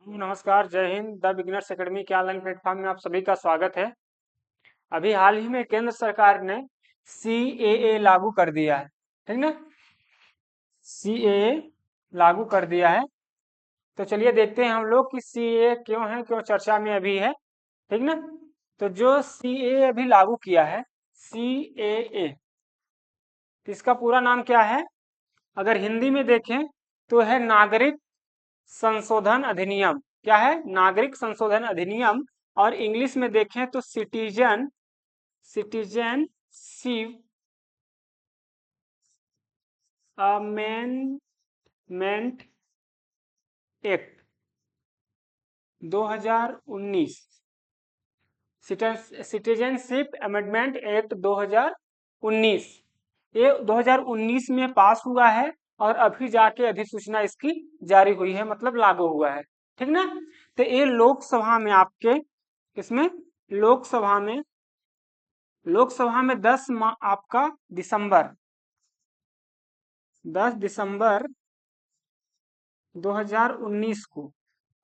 नमस्कार, जय Hind. The beginners academy के ऑनलाइन प्लेटफॉर्म में आप सभी का स्वागत है। अभी हाल ही में केंद्र सरकार ने CAA लागू कर दिया है, ठीक ना। CAA लागू कर दिया है, तो चलिए देखते हैं हम लोग कि CAA क्यों है, क्यों चर्चा में अभी है, ठीक ना। तो जो CAA अभी लागू किया है, CAA, इसका पूरा नाम क्या है? अगर हिंदी में देखें तो है नागरिक संशोधन अधिनियम। क्या है? नागरिक संशोधन अधिनियम। और इंग्लिश में देखें तो citizenship amendment act 2019। Citizenship amendment act 2019 ये 2019 में पास हुआ है और अभी जाके अधिसूचना इसकी जारी हुई है, मतलब लागू हुआ है, ठीक ना। तो ये लोकसभा में आपके इसमें लोकसभा में 10 दिसंबर 2019 को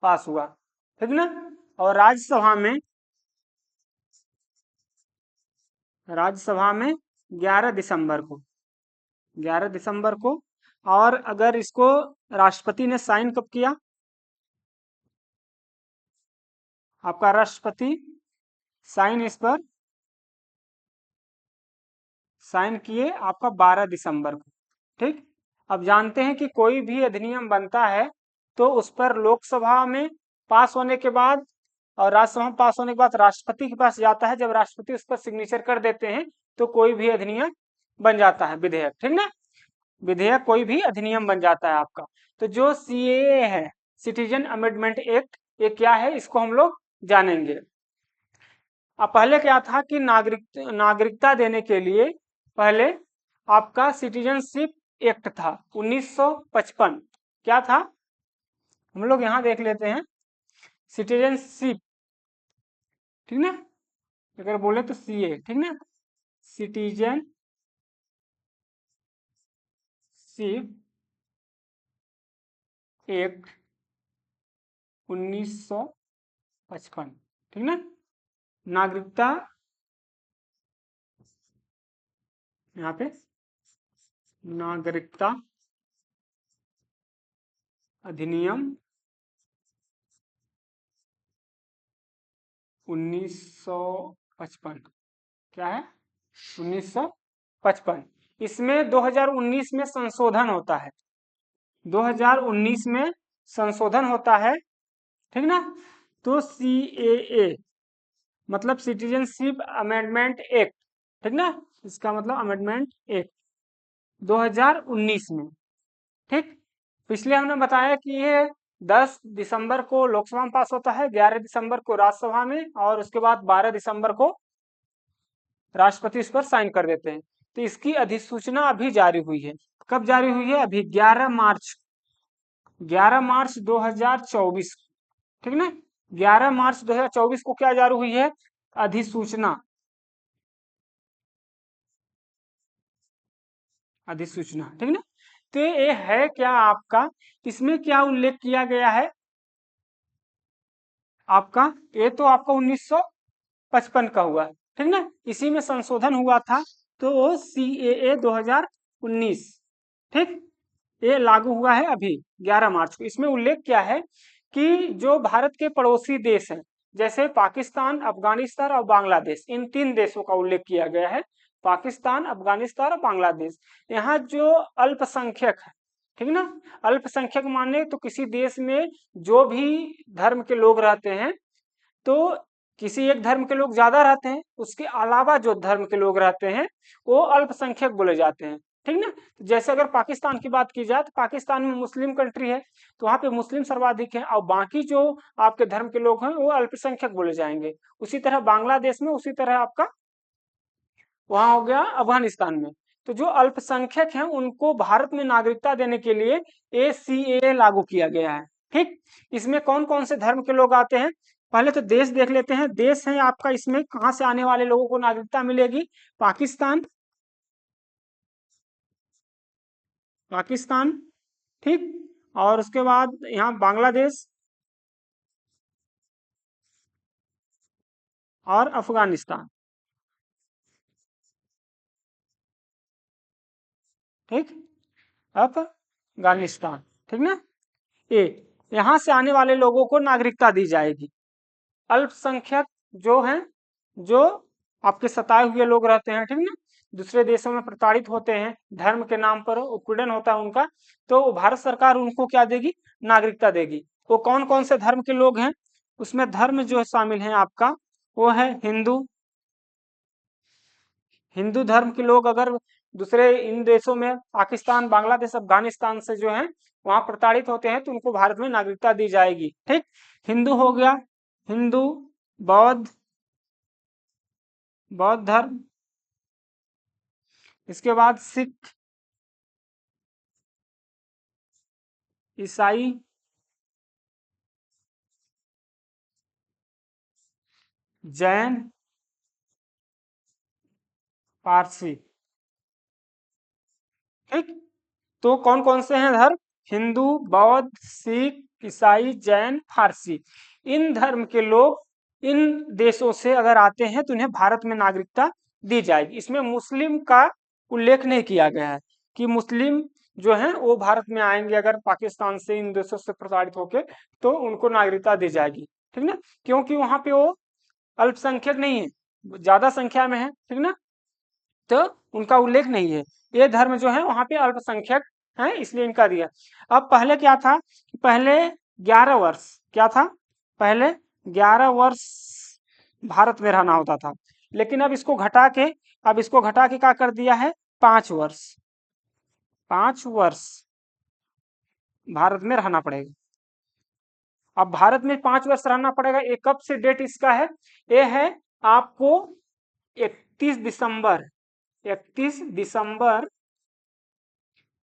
पास हुआ, ठीक ना। और राज्यसभा में 11 दिसंबर को। और अगर इसको राष्ट्रपति ने साइन कब किया? आपका राष्ट्रपति इस पर साइन किए आपका 12 दिसंबर को, ठीक। अब जानते हैं कि कोई भी अधिनियम बनता है तो उस पर लोकसभा में पास होने के बाद और राज्यसभा में पास होने के बाद राष्ट्रपति के पास जाता है। जब राष्ट्रपति उस पर सिग्नेचर कर देते हैं तो कोई भी अधिनियम बन जाता है, विधेयक, ठीक ना। विधेयक कोई भी अधिनियम बन जाता है आपका। तो जो CAA है, सिटीजन अमेंडमेंट एक्ट, ये क्या है इसको हम लोग जानेंगे। अब पहले क्या था कि नागरिकता देने के लिए पहले आपका सिटीजनशिप एक्ट था 1955। क्या था? हम लोग यहाँ देख लेते हैं। सिटीजनशिप, ठीक ना। अगर बोले तो CA, ठीक ना। सिटीजनशिप एक्ट 1955, ठीक ना। नागरिकता, यहाँ पे नागरिकता अधिनियम 1955। क्या है? 1955। इसमें 2019 में संशोधन होता है। 2019 में संशोधन होता है, ठीक ना। तो CAA मतलब सिटीजनशिप अमेंडमेंट एक्ट, ठीक ना। इसका मतलब अमेंडमेंट एक्ट 2019 में, ठीक। पिछले हमने बताया कि ये 10 दिसंबर को लोकसभा में पास होता है, 11 दिसंबर को राज्यसभा में, और उसके बाद 12 दिसंबर को राष्ट्रपति इस पर साइन कर देते हैं। तो इसकी अधिसूचना अभी जारी हुई है। कब जारी हुई है? अभी 11 मार्च 2024, ठीक ना। 11 मार्च 2024 को क्या जारी हुई है? अधिसूचना। ठीक ना। तो ये है क्या आपका, इसमें क्या उल्लेख किया गया है आपका? ये तो आपका 1955 का हुआ, ठीक ना। इसी में संशोधन हुआ था, तो CAA 2019, ठीक। ये लागू हुआ है अभी 11 मार्च को। इसमें उल्लेख क्या है कि जो भारत के पड़ोसी देश हैं, जैसे पाकिस्तान, अफगानिस्तान और बांग्लादेश, इन 3 देशों का उल्लेख किया गया है। पाकिस्तान, अफगानिस्तान और बांग्लादेश। यहाँ जो अल्पसंख्यक है, ठीक ना। अल्पसंख्यक माने तो किसी देश में जो भी धर्म के लोग रहते हैं, तो किसी एक धर्म के लोग ज्यादा रहते हैं, उसके अलावा जो धर्म के लोग रहते हैं वो अल्पसंख्यक बोले जाते हैं, ठीक ना। जैसे अगर पाकिस्तान की बात की जाए तो पाकिस्तान में मुस्लिम कंट्री है, तो वहां पे मुस्लिम सर्वाधिक है, और बाकी जो आपके धर्म के लोग हैं वो अल्पसंख्यक बोले जाएंगे। उसी तरह बांग्लादेश में, उसी तरह आपका वहां हो गया अफगानिस्तान में। तो जो अल्पसंख्यक हैं उनको भारत में नागरिकता देने के लिए CAA लागू किया गया है, ठीक। इसमें कौन कौन से धर्म के लोग आते हैं? पहले तो देश देख लेते हैं। देश है आपका, इसमें कहां से आने वाले लोगों को नागरिकता मिलेगी? पाकिस्तान, ठीक। और उसके बाद यहाँ बांग्लादेश, और अफगानिस्तान। ठीक, अफगानिस्तान, ठीक ना। ए, यहाँ से आने वाले लोगों को नागरिकता दी जाएगी। अल्पसंख्यक जो हैं, जो आपके सताए हुए लोग रहते हैं, ठीक ना, दूसरे देशों में प्रताड़ित होते हैं, धर्म के नाम पर उत्पीड़न होता है उनका, तो भारत सरकार उनको क्या देगी, नागरिकता देगी। वो कौन कौन से धर्म के लोग हैं, उसमें धर्म जो है शामिल है आपका, वो है हिंदू। हिंदू धर्म के लोग अगर दूसरे इन देशों में पाकिस्तान, बांग्लादेश, अफगानिस्तान से जो है वहां प्रताड़ित होते हैं तो उनको भारत में नागरिकता दी जाएगी। ठीक, हिंदू हो गया, हिंदू, बौद्ध, बौद्ध धर्म, इसके बाद सिख, ईसाई, जैन, पारसी। ठीक, तो कौन कौन से हैं धर्म, हिंदू, बौद्ध, सिख, ईसाई, जैन, फारसी। इन धर्म के लोग इन देशों से अगर आते हैं तो उन्हें भारत में नागरिकता दी जाएगी। इसमें मुस्लिम का उल्लेख नहीं किया गया है कि मुस्लिम जो है वो भारत में आएंगे अगर पाकिस्तान से, इन देशों से प्रताड़ित होके, तो उनको नागरिकता दी जाएगी। ठीक ना, क्योंकि वहां पे वो अल्पसंख्यक नहीं है, ज्यादा संख्या में है। ठीक ना, तो उनका उल्लेख नहीं है। ये धर्म जो है वहां पे अल्पसंख्यक है, इसलिए इनका दिया। अब पहले क्या था, पहले 11 वर्ष, क्या था, पहले 11 वर्ष भारत में रहना होता था, लेकिन अब इसको घटा के, क्या कर दिया है, 5 वर्ष, 5 वर्ष भारत में रहना पड़ेगा। अब भारत में 5 वर्ष रहना पड़ेगा। ये कब से डेट इसका है, ये है आपको 31 दिसंबर, 31 दिसंबर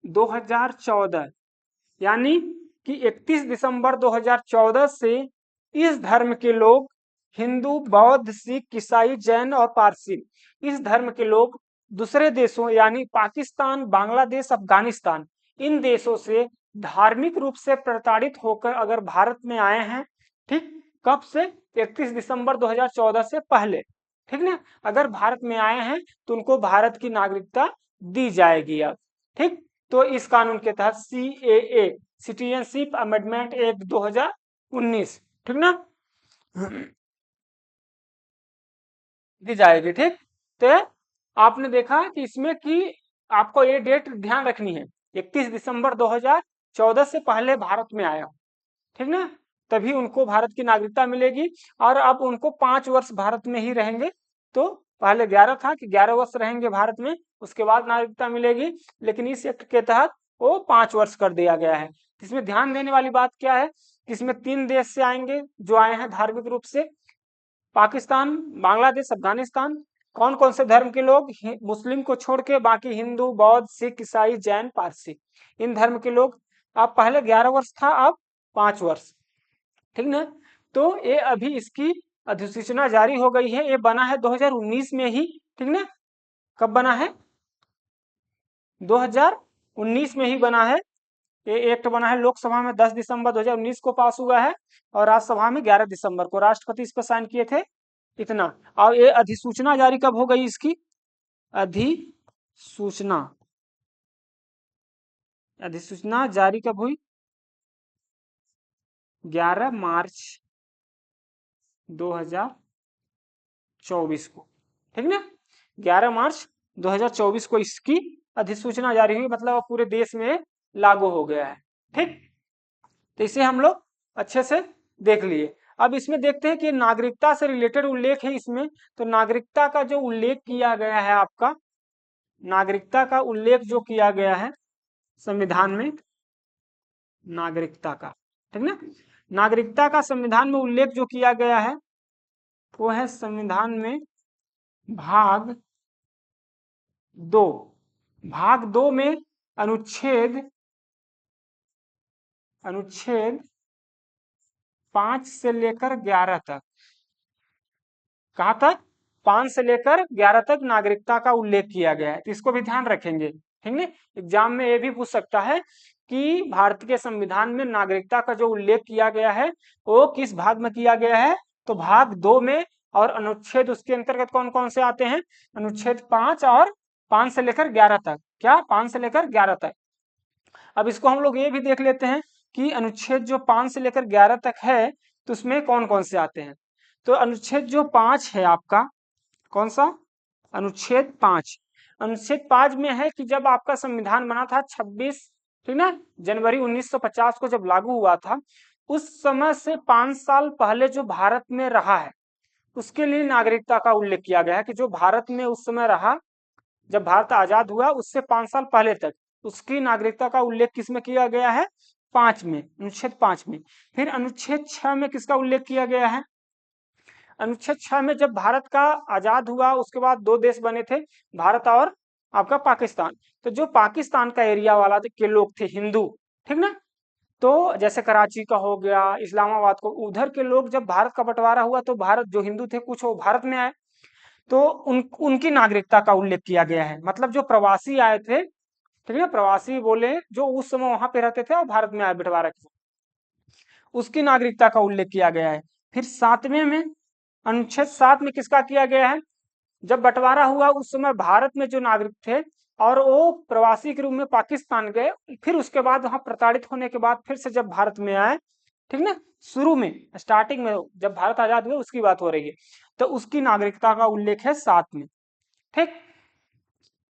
2014, यानी कि 31 दिसंबर 2014 से इस धर्म के लोग, हिंदू, बौद्ध, सिख, ईसाई, जैन और पारसी, इस धर्म के लोग दूसरे देशों यानी पाकिस्तान, बांग्लादेश, अफगानिस्तान, इन देशों से धार्मिक रूप से प्रताड़ित होकर अगर भारत में आए हैं, ठीक, कब से, 31 दिसंबर 2014 से पहले, ठीक ना, अगर भारत में आए हैं तो उनको भारत की नागरिकता दी जाएगी अब। ठीक, तो इस कानून के तहत CAA, सिटीजनशिप अमेंडमेंट एक्ट 2019, ठीक ना, दी जाएगी। ठीक, तो आपने देखा कि इसमें कि आपको ये डेट ध्यान रखनी है, 31 दिसंबर 2014 से पहले भारत में आया, ठीक ना, तभी उनको भारत की नागरिकता मिलेगी। और अब उनको 5 वर्ष भारत में ही रहेंगे, तो पहले 11 था कि 11 वर्ष रहेंगे भारत में, उसके बाद नागरिकता मिलेगी, लेकिन इस एक्ट के तहत वो 5 वर्ष कर दिया गया है। इसमें ध्यान देने वाली बात क्या है कि इसमें 3 देश से आएंगे जो आए हैं धार्मिक रूप से, पाकिस्तान, बांग्लादेश, अफगानिस्तान। कौन कौन से धर्म के लोग, मुस्लिम को छोड़ के बाकी हिंदू, बौद्ध, सिख, ईसाई, जैन, पारसी, इन धर्म के लोग। अब पहले 11 वर्ष था, अब 5 वर्ष, ठीक ना। तो ये अभी इसकी अधिसूचना जारी हो गई है, ये बना है 2019 में ही, ठीक ना। कब बना है, 2019 में ही बना है। ये एक्ट बना है लोकसभा में 10 दिसंबर 2019 को पास हुआ है, और राज्यसभा में 11 दिसंबर को राष्ट्रपति इस पर साइन किए थे, इतना। और ये अधिसूचना जारी कब हो गई इसकी, अधिसूचना, अधिसूचना जारी कब हुई, 11 मार्च 2024 को, ठीक ना, 11 मार्च 2024 को इसकी अधिसूचना जारी हुई, मतलब पूरे देश में लागू हो गया है। ठीक, तो इसे हम लोग अच्छे से देख लिए। अब इसमें देखते हैं कि नागरिकता से रिलेटेड उल्लेख है इसमें, तो नागरिकता का जो उल्लेख किया गया है आपका, नागरिकता का उल्लेख जो किया गया है संविधान में, नागरिकता का, ठीक ना, नागरिकता का संविधान में उल्लेख जो किया गया है वो है संविधान में भाग 2, भाग 2 में अनुच्छेद 5 से लेकर 11 तक, कहाँ तक, 5 से लेकर 11 तक नागरिकता का उल्लेख किया गया है, तो इसको भी ध्यान रखेंगे। ठीक है, एग्जाम में ये भी पूछ सकता है कि भारत के संविधान में नागरिकता का जो उल्लेख किया गया है वो किस भाग में किया गया है, तो भाग 2 में और अनुच्छेद उसके अंतर्गत कौन कौन से आते हैं, अनुच्छेद 5 और 5 से लेकर 11 तक। क्या, 5 से लेकर 11 तक। अब इसको हम लोग ये भी देख लेते हैं कि अनुच्छेद जो 5 से लेकर 11 तक है तो उसमें कौन कौन से आते हैं। तो अनुच्छेद जो 5 है आपका, कौन सा, अनुच्छेद 5। अनुच्छेद 5 में है कि जब आपका संविधान बना था 26, ठीक ना, जनवरी 1950 को जब लागू हुआ था, उस समय से 5 साल पहले जो भारत में रहा है उसके लिए नागरिकता का उल्लेख किया गया है कि जो भारत में उस समय रहा, जब भारत आजाद हुआ उससे 5 साल पहले तक, उसकी नागरिकता का उल्लेख किसमें किया गया है, 5 में, अनुच्छेद 5 में। फिर अनुच्छेद 6 में किसका उल्लेख किया गया है, अनुच्छेद 6 में जब भारत का आजाद हुआ उसके बाद 2 देश बने थे, भारत और आपका पाकिस्तान। तो जो पाकिस्तान का एरिया वाला के लोग थे हिंदू, ठीक ना, तो जैसे कराची का हो गया, इस्लामाबाद को, उधर के लोग जब भारत का बंटवारा हुआ तो भारत जो हिंदू थे कुछ वो भारत में आए, तो उनकी नागरिकता का उल्लेख किया गया है। मतलब जो प्रवासी आए थे, ठीक है, प्रवासी बोले जो उस समय वहां पे रहते थे और भारत में आए बंटवारा के, उसकी नागरिकता का उल्लेख किया गया है। फिर 7वें में, अनुच्छेद 7 में किसका किया गया है, जब बंटवारा हुआ उस समय भारत में जो नागरिक थे और वो प्रवासी के रूप में पाकिस्तान गए, फिर उसके बाद वहां प्रताड़ित होने के बाद फिर से जब भारत में आए, ठीक ना, शुरू में स्टार्टिंग में जब भारत आजाद हुआ उसकी बात हो रही है, तो उसकी नागरिकता का उल्लेख है 7 में, ठीक।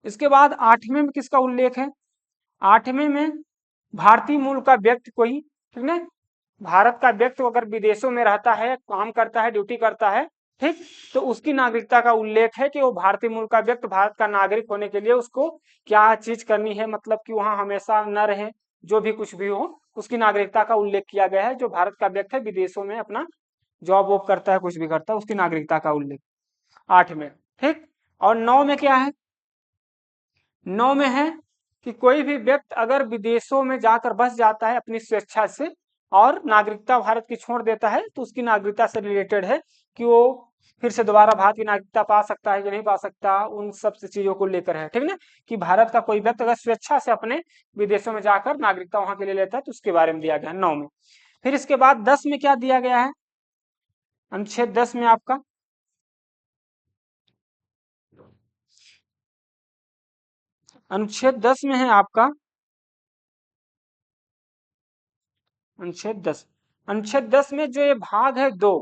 इसके बाद 8वें में किसका उल्लेख है, 8वें में भारतीय मूल का व्यक्ति कोई, ठीक ना, भारत का व्यक्ति अगर विदेशों में रहता है, काम करता है, ड्यूटी करता है, ठीक, तो उसकी नागरिकता का उल्लेख है कि वो भारतीय मूल का व्यक्ति भारत का नागरिक होने के लिए उसको क्या चीज करनी है, मतलब कि वहां हमेशा न रहे, जो भी कुछ भी हो, उसकी नागरिकता का उल्लेख किया गया है। जो भारत का व्यक्ति है विदेशों में अपना जॉब वॉब करता है, कुछ भी करता है, उसकी नागरिकता का उल्लेख 8 में, ठीक। और 9 में क्या है, 9 में है कि कोई भी व्यक्ति अगर विदेशों में जाकर बस जाता है अपनी स्वेच्छा से और नागरिकता भारत की छोड़ देता है तो उसकी नागरिकता से रिलेटेड है कि वो फिर से दोबारा भारत की नागरिकता पा सकता है कि नहीं पा सकता, उन सब से चीजों को लेकर है, ठीक ना, कि भारत का कोई व्यक्ति अगर स्वेच्छा से अपने विदेशों में जाकर नागरिकता वहां के लिए लेता है तो उसके बारे में दिया गया है 9 में। फिर इसके बाद 10 में क्या दिया गया है, अनुच्छेद 10 में आपका, अनुच्छेद 10 में है आपका, अनुच्छेद 10, अनुच्छेद 10 में जो ये भाग है 2,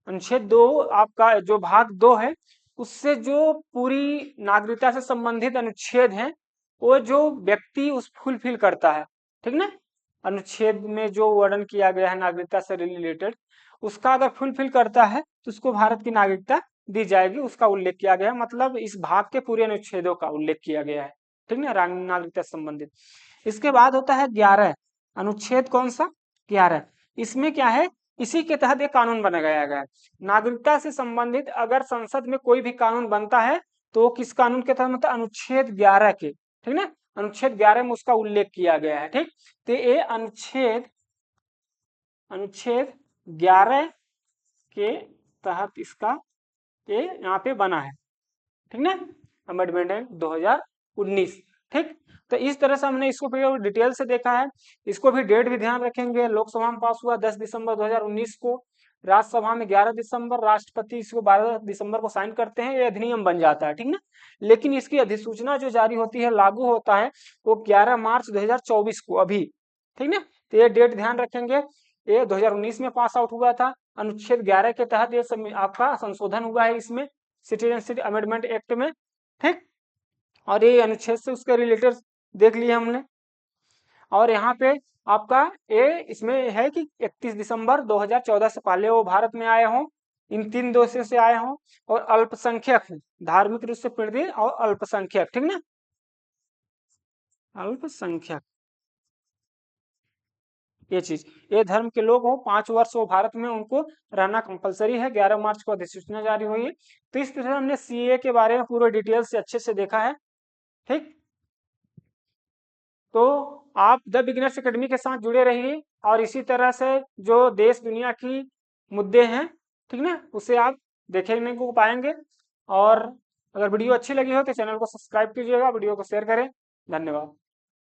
अनुच्छेद 2 आपका जो भाग 2 है उससे जो पूरी नागरिकता से संबंधित अनुच्छेद हैं वो जो व्यक्ति उस फुलफिल करता है, ठीक ना, अनुच्छेद में जो वर्णन किया गया है नागरिकता से रिलेटेड, उसका अगर फुलफिल करता है तो उसको भारत की नागरिकता दी जाएगी, उसका उल्लेख किया गया है। मतलब इस भाग के पूरे अनुच्छेदों का उल्लेख किया गया है, ठीक ना, नागरिकता से संबंधित। इसके बाद होता है 11 अनुच्छेद, कौन सा, 11। इसमें क्या है, इसी के तहत एक कानून बनाया गया है। नागरिकता से संबंधित अगर संसद में कोई भी कानून बनता है तो किस कानून के तहत, मतलब अनुच्छेद 11 के, ठीक ना, अनुच्छेद 11 में उसका उल्लेख किया गया है, ठीक। तो ये अनुच्छेद, अनुच्छेद 11 के तहत इसका ये यहाँ पे बना है, ठीक ना, अमेंडमेंट एक्ट 2019, ठीक। तो इस तरह से हमने इसको फिर डिटेल से देखा है। इसको भी डेट भी ध्यान रखेंगे, लोकसभा में पास हुआ 10 दिसंबर 2019 को, राज्यसभा में 11 दिसंबर, राष्ट्रपति इसको 12 दिसंबर को साइन करते हैं, ये अधिनियम बन जाता है, ठीक ना। लेकिन इसकी अधिसूचना जो जारी होती है, लागू होता है, वो 11 मार्च 2024 को अभी, ठीक ना। तो ये डेट ध्यान रखेंगे। ये 2019 में पास आउट हुआ था, अनुच्छेद 11 के तहत ये आपका संशोधन हुआ है इसमें, सिटीजनशिप अमेंडमेंट एक्ट में, ठीक। और ये अनुच्छेद से उसके रिलेटेड देख लिए हमने। और यहाँ पे आपका ये इसमें है कि 31 दिसंबर 2014 से पहले वो भारत में आए हों, इन 3 देशों से आए हों, और अल्पसंख्यक, धार्मिक रूप से पीड़ित और अल्पसंख्यक, ठीक ना, अल्पसंख्यक, ये चीज, ये धर्म के लोग हो, 5 वर्ष वो भारत में उनको रहना कंपलसरी है। 11 मार्च को अधिसूचना जारी हुई है। तो इस तरह हमने सीए के बारे में पूरे डिटेल से अच्छे से देखा है, ठीक। तो आप द बिगिनर्स एकेडमी के साथ जुड़े रहिए और इसी तरह से जो देश दुनिया की मुद्दे हैं, ठीक ना, उसे आप देखने को पाएंगे। और अगर वीडियो अच्छी लगी हो तो चैनल को सब्सक्राइब कीजिएगा, वीडियो को शेयर करें। धन्यवाद।